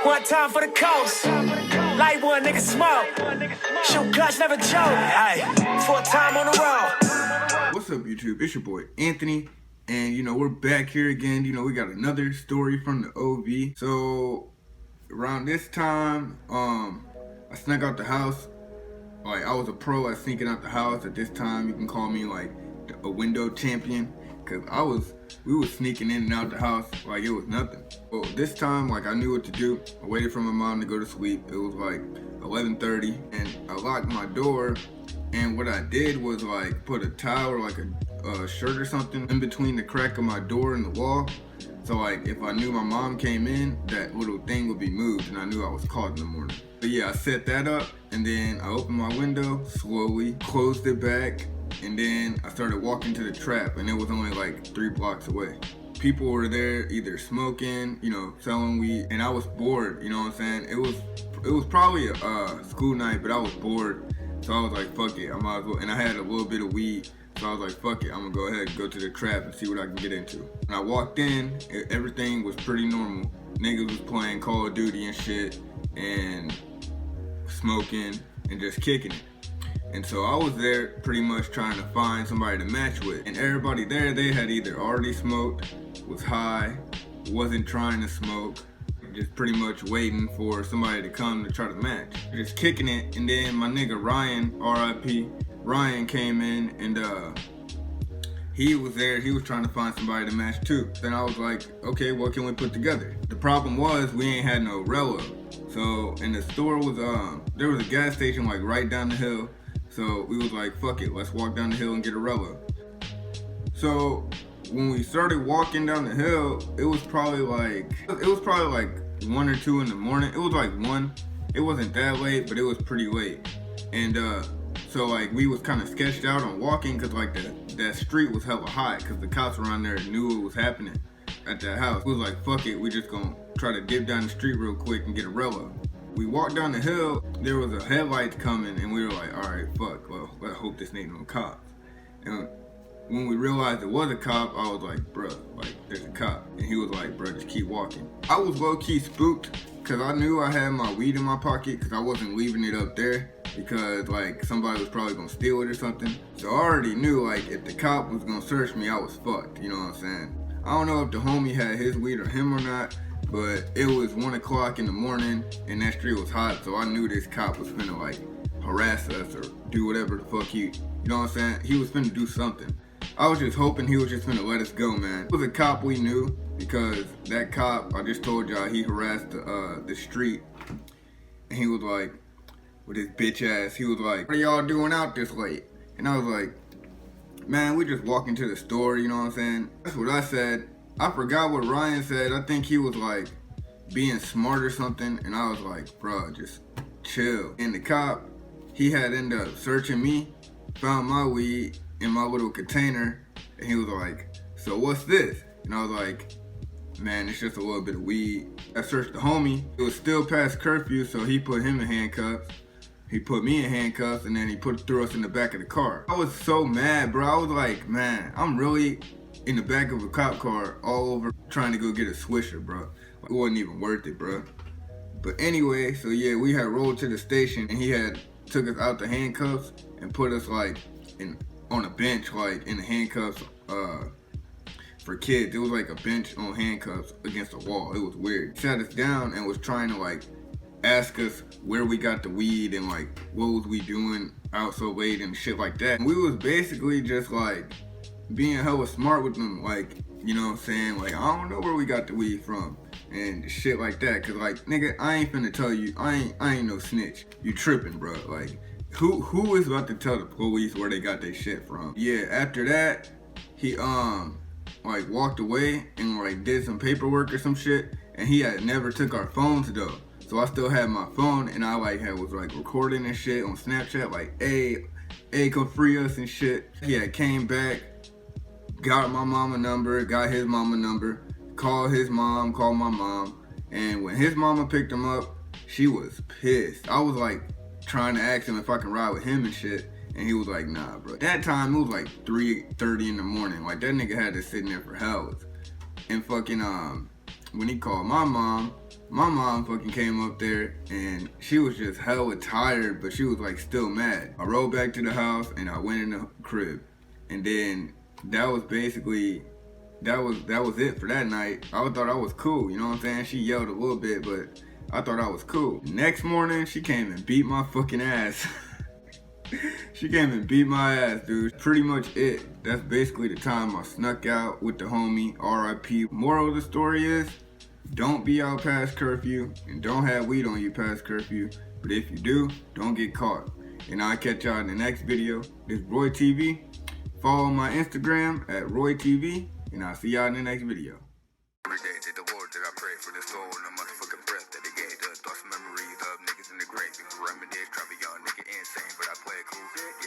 One time for the coast. Light one, nigga smoke. Shoot clutch, never joke. Ayy, 4 time on the road. What's up, YouTube? It's your boy Anthony, and we're back here again. We got another story from the OV. So around this time, I snuck out the house. Like, I was a pro at sneaking out the house. At this time, you can call me like a window champion, cause we was sneaking in and out the house like it was nothing. Well, this time, like, I knew what to do. I waited for my mom to go to sleep. It was like 11:30, and I locked my door. And what I did was like put a towel or like a shirt or something in between the crack of my door and the wall. So like if I knew my mom came in, that little thing would be moved and I knew I was caught in the morning. But yeah, I set that up, and then I opened my window slowly, closed it back, and then I started walking to the trap, and it was only like 3 blocks away. People were there either smoking, selling weed, and I was bored, you know what I'm saying? It was probably a school night, but I was bored. So I was like, fuck it, I might as well. And I had a little bit of weed, so I was like, fuck it, I'm gonna go ahead and go to the trap and see what I can get into. When I walked in, everything was pretty normal. Niggas was playing Call of Duty and shit, and smoking, and just kicking it. And so I was there pretty much trying to find somebody to match with. And everybody there, they had either already smoked, was high, wasn't trying to smoke, just pretty much waiting for somebody to come to try to match. Just kicking it, and then my nigga Ryan, R.I.P., Ryan came in, and he was there. He was trying to find somebody to match too. Then I was like, okay, what can we put together? The problem was we ain't had no Rello. So, and the store was, there was a gas station like right down the hill. So we was like, fuck it, let's walk down the hill and get a Rello. So when we started walking down the hill, it was probably like 1 or 2 in the morning. It was like 1. It wasn't that late, but it was pretty late. And so like we was kind of sketched out on walking, cause like that street was hella hot, cause the cops around there knew what was happening at that house. We was like, fuck it, we just gonna try to dip down the street real quick and get a Rello. We walked down the hill, there was a headlight coming, and we were like, alright, fuck, well, I hope this ain't no cops. And when we realized it was a cop, I was like, bruh, like, there's a cop. And he was like, bruh, just keep walking. I was low-key spooked, because I knew I had my weed in my pocket, because I wasn't leaving it up there, because, like, somebody was probably going to steal it or something. So I already knew, like, if the cop was going to search me, I was fucked, you know what I'm saying? I don't know if the homie had his weed or him or not, but it was 1 o'clock in the morning, and that street was hot, so I knew this cop was finna, like, harass us or do whatever the fuck you know what I'm saying? He was finna do something. I was just hoping he was just finna let us go, man. It was a cop we knew, because that cop, I just told y'all, he harassed the street, and he was like, with his bitch ass, he was like, what are y'all doing out this late? And I was like, man, we just walking to the store, you know what I'm saying? That's what I said. I forgot what Ryan said. I think he was like being smart or something, and I was like, bro, just chill. And the cop, he had ended up searching me, found my weed in my little container, and he was like, so what's this? And I was like, man, it's just a little bit of weed. I searched the homie. It was still past curfew, so he put him in handcuffs. He put me in handcuffs, and then he threw us in the back of the car. I was so mad, bro. I was like, man, I'm really in the back of a cop car all over trying to go get a Swisher, bro. It wasn't even worth it, bro. But anyway, so yeah, we had rolled to the station, and he had took us out the handcuffs and put us like on a bench, like in the handcuffs for kids. It was like a bench on handcuffs against a wall. It was weird. He sat us down and was trying to like ask us where we got the weed and like what was we doing out so late and shit like that. And we was basically just like being hella smart with them, like, you know what I'm saying? Like, I don't know where we got the weed from and shit like that. Cause like, nigga, I ain't finna tell you, I ain't no snitch. You tripping, bro. Like, who is about to tell the police where they got their shit from? Yeah, after that, he like walked away and like did some paperwork or some shit, and he had never took our phones though. So I still had my phone, and I like was like recording and shit on Snapchat, like, hey, come free us and shit. He had came back, got my mama number, got his mama number, called his mom, called my mom, and when his mama picked him up, she was pissed. I was like trying to ask him if I can ride with him and shit, and he was like, nah, bro. That time, it was like 3:30 in the morning. Like, that nigga had to sit in there for hours. And fucking, when he called my mom, My mom fucking came up there and she was just hella tired, but she was like still mad. I rolled back to the house and I went in the crib. And then that was basically, that was it for that night. I thought I was cool, you know what I'm saying? She yelled a little bit, but I thought I was cool. Next morning, she came and beat my fucking ass. She came and beat my ass, dude. Pretty much it. That's basically the time I snuck out with the homie, RIP. Moral of the story is, don't be out past curfew and don't have weed on you past curfew. But if you do, don't get caught. And I'll catch y'all in the next video. This is Roy TV. Follow my Instagram at Roy TV. And I'll see y'all in the next video.